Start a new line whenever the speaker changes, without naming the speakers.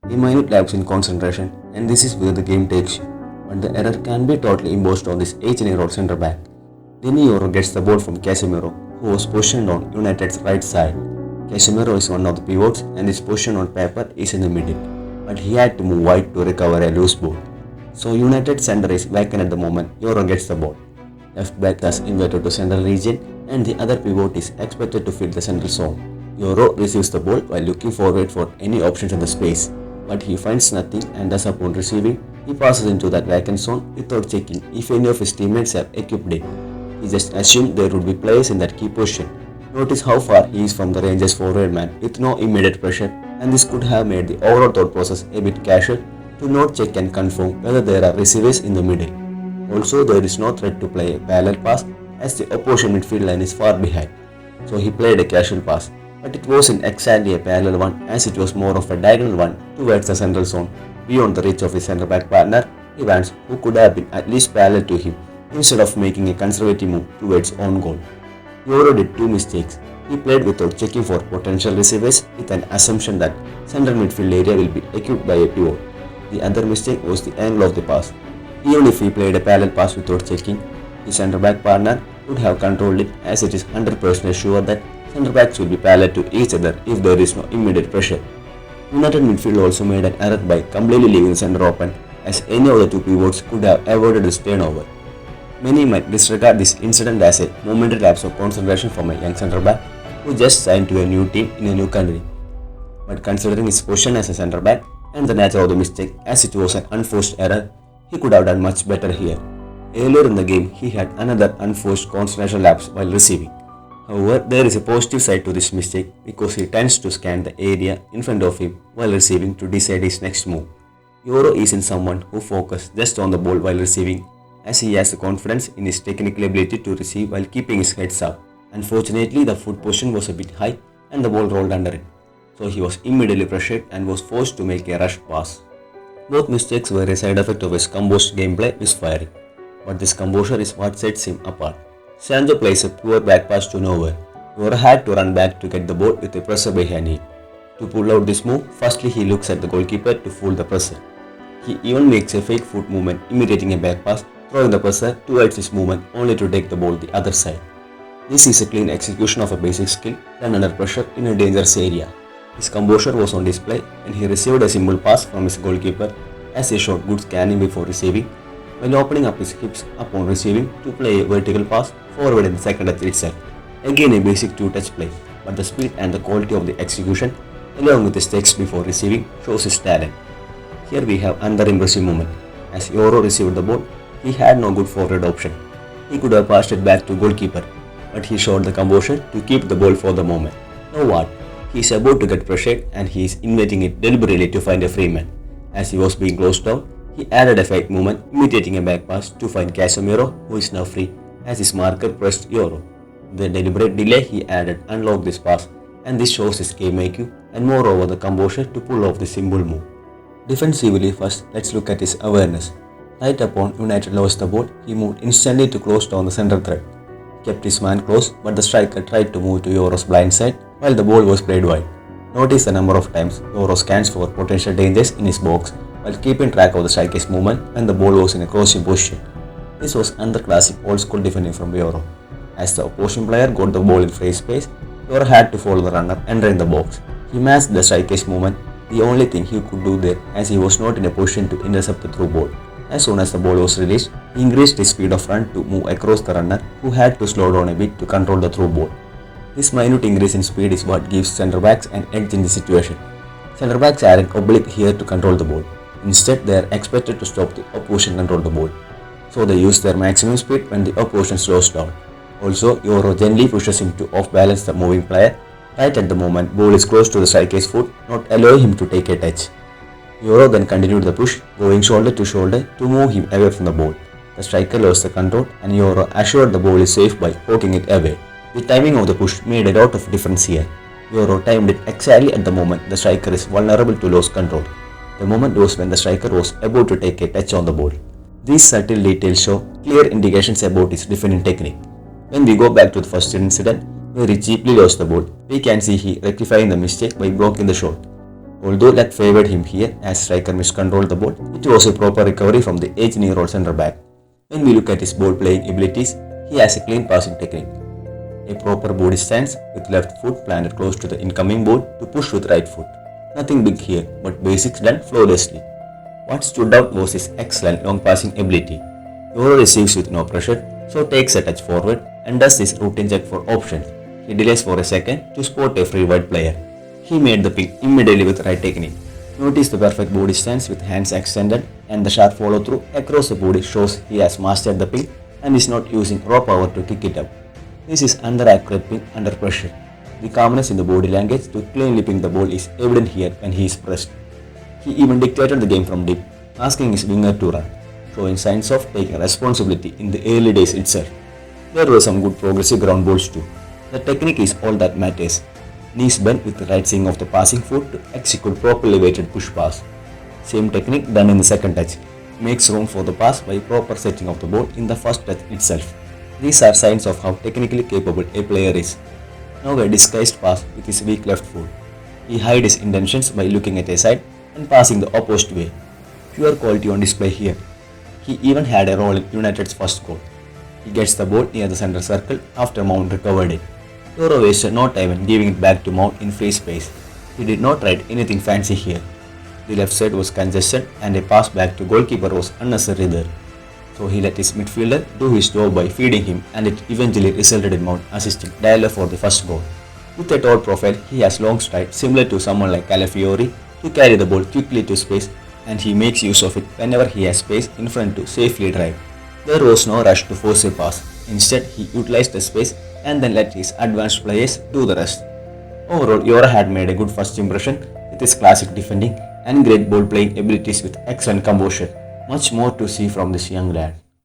A minute lapse in concentration, and this is where the game takes you. But the error can be totally imposed on this 18-year-old centre back. Leny Yoro gets the ball from Casemiro, who was positioned on United's right side. Casemiro is one of the pivots, and his position on paper is in the middle, but he had to move wide to recover a loose ball. So United centre is vacant at the moment Yoro gets the ball. Left back thus inverted to central region, and the other pivot is expected to fill the central zone. Yoro receives the ball while looking forward for any options in the space, but he finds nothing, and thus upon receiving, he passes into that vacant zone without checking if any of his teammates have equipped it. He just assumed there would be players in that key position. Notice how far he is from the Rangers forward man with no immediate pressure, and this could have made the overall thought process a bit casual to not check and confirm whether there are receivers in the middle. Also, there is no threat to play a parallel pass as the opposition midfield line is far behind. So he played a casual pass, but it wasn't exactly a parallel one as it was more of a diagonal one towards the central zone, beyond the reach of his centre-back partner, Evans, who could have been at least parallel to him, instead of making a conservative move towards own goal. Yoro did two mistakes. He played without checking for potential receivers with an assumption that central midfield area will be equipped by a pivot. The other mistake was the angle of the pass. Even if he played a parallel pass without checking, his centre-back partner would have controlled it as it is 100% sure that centre-backs will be parallel to each other if there is no immediate pressure. United midfield also made an error by completely leaving the centre open, as any of the two pivots could have avoided this turnover. Many might disregard this incident as a momentary lapse of concentration from a young centre-back who just signed to a new team in a new country. But considering his position as a centre-back and the nature of the mistake as it was an unforced error, he could have done much better here. Earlier in the game, he had another unforced concentration lapse while receiving. However, there is a positive side to this mistake because he tends to scan the area in front of him while receiving to decide his next move. Yoro isn't someone who focuses just on the ball while receiving, as he has the confidence in his technical ability to receive while keeping his head up. Unfortunately, the foot position was a bit high and the ball rolled under him, so he was immediately pressured and was forced to make a rush pass. Both mistakes were a side effect of his composed gameplay misfiring, but this composure is what sets him apart. Sancho plays a poor back pass to nowhere. Yoro had to run back to get the ball with a presser behind him. To pull out this move, firstly he looks at the goalkeeper to fool the presser. He even makes a fake foot movement imitating a back pass, throwing the presser towards his movement only to take the ball the other side. This is a clean execution of a basic skill done under pressure in a dangerous area. His composure was on display and he received a simple pass from his goalkeeper as he showed good scanning before receiving, while opening up his hips upon receiving to play a vertical pass forward in the second touch itself. Again a basic two-touch play, but the speed and the quality of the execution along with his takes before receiving shows his talent. Here we have another impressive moment. As Yoro received the ball, he had no good forward option. He could have passed it back to goalkeeper, but he showed the composure to keep the ball for the moment. Now what? He is about to get pressured and he is inverting it deliberately to find a free man. As he was being closed down, he added a fake movement imitating a back pass to find Casemiro, who is now free as his marker pressed Yoro. The deliberate delay he added unlocked this pass, and this shows his game IQ and moreover the composure to pull off the simple move. Defensively first, let's look at his awareness. Right upon United lost the ball, he moved instantly to close down the central threat. He kept his man close, but the striker tried to move to Yoro's blind side while the ball was played wide. Notice the number of times Yoro scans for potential dangers in his box while keeping track of the striker's movement when the ball was in a crossing position. This was another classic old school defending from Yoro. As the opposition player got the ball in free space, Yoro had to follow the runner entering the box. He matched the striker's movement, the only thing he could do there as he was not in a position to intercept the through ball. As soon as the ball was released, he increased his speed of run to move across the runner who had to slow down a bit to control the through ball. This minute increase in speed is what gives centre-backs an edge in this situation. Centre-backs aren't obliged here to control the ball. Instead, they are expected to stop the opposition control the ball. So they use their maximum speed when the opposition slows down. Also, Yoro gently pushes him to off-balance the moving player right at the moment ball is close to the striker's foot, not allowing him to take a touch. Yoro then continued the push, going shoulder to move him away from the ball. The striker lost the control and Yoro assured the ball is safe by poking it away. The timing of the push made a lot of difference here. Yoro timed it exactly at the moment the striker is vulnerable to lose control. The moment was when the striker was about to take a touch on the ball. These subtle details show clear indications about his defending technique. When we go back to the first incident, where he cheaply lost the ball, we can see he rectifying the mistake by blocking the shot. Although luck favored him here as striker miscontrolled the ball, it was a proper recovery from the 18-year-old centre back. When we look at his ball playing abilities, he has a clean passing technique, a proper body stance with left foot planted close to the incoming ball to push with right foot. Nothing big here, but basics done flawlessly. What stood out was his excellent long passing ability. Yoro receives with no pressure, so takes a touch forward and does his routine check for options. He delays for a second to spot a free wide player. He made the pick immediately with right technique. Notice the perfect body stance with hands extended and the sharp follow through across the body shows he has mastered the pick and is not using raw power to kick it up. This is under-accurate ping under pressure. The calmness in the body language to cleanly ping the ball is evident here when he is pressed. He even dictated the game from deep, asking his winger to run, showing signs of taking responsibility in the early days itself. There were some good progressive ground balls too. The technique is all that matters. Knees bent with the right swing of the passing foot to execute properly weighted push pass. Same technique done in the second touch. Makes room for the pass by proper setting of the ball in the first touch itself. These are signs of how technically capable a player is. Now a disguised pass with his weak left foot. He hides his intentions by looking at a side and passing the opposite way. Pure quality on display here. He even had a role in United's first goal. He gets the ball near the center circle after Mount recovered it. Yoro wasted no time in giving it back to Mount in free space. He did not try anything fancy here. The left side was congested and a pass back to goalkeeper was unnecessary there. So he let his midfielder do his job by feeding him and it eventually resulted in Mount assisting Dialer for the first goal. With a tall profile, he has long stride similar to someone like Calafiori to carry the ball quickly to space and he makes use of it whenever he has space in front to safely drive. There was no rush to force a pass. Instead, he utilized the space and then let his advanced players do the rest. Overall, Yoro had made a good first impression with his classic defending and great ball playing abilities with excellent composure. Much more to see from this young lad.